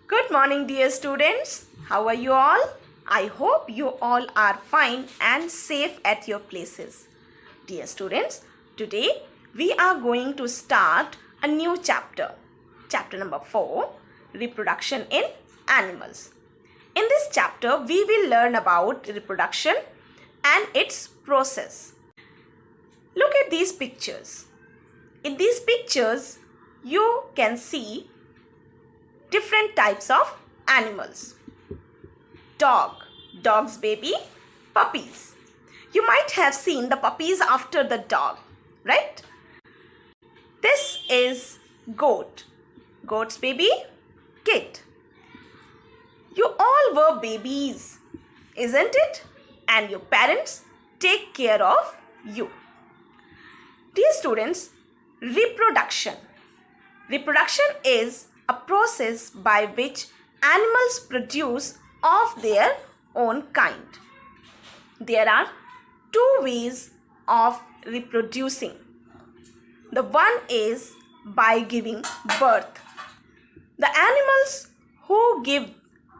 Good morning, dear students. How are you all? I hope you all are fine and safe at your places. Dear students, today we are going to start a new chapter. Chapter number 4, Reproduction in Animals. In this chapter, we will learn about reproduction and its process. Look at these pictures. In these pictures, you can see different types of animals. Dog's baby, puppies. You might have seen the puppies after the dog, right? This is goat's baby, kid. You all were babies, isn't it? And your parents take care of you. Dear students, reproduction. Reproduction is a process by which animals produce of their own kind. There are two ways of reproducing. The one is by giving birth. The animals who give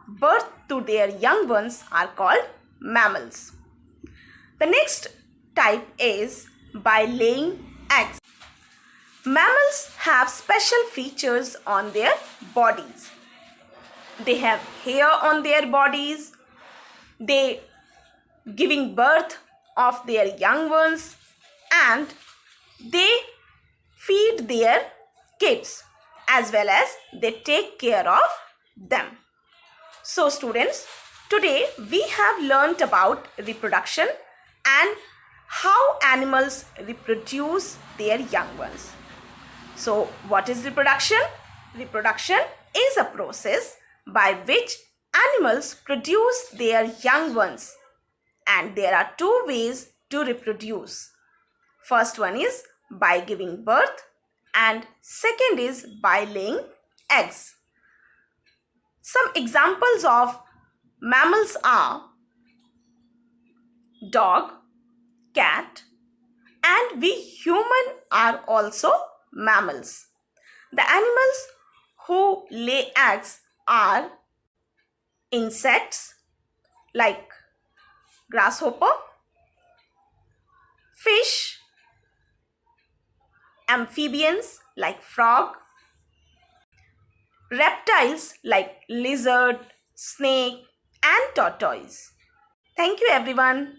birth to their young ones are called mammals. The next type is by laying eggs. Mammals have special features on their bodies. They have hair on their bodies. They giving birth of their young ones and they feed their kids as well as they take care of them. So students, today we have learnt about reproduction and how animals reproduce their young ones. So what is reproduction? Reproduction is a process by which animals produce their young ones, and there are two ways to reproduce. First one is by giving birth and second is by laying eggs. Some examples of mammals are dog, cat, and we human are also mammals. The animals who lay eggs are insects like grasshopper, fish, amphibians like frog, reptiles like lizard, snake, and tortoise. Thank you everyone.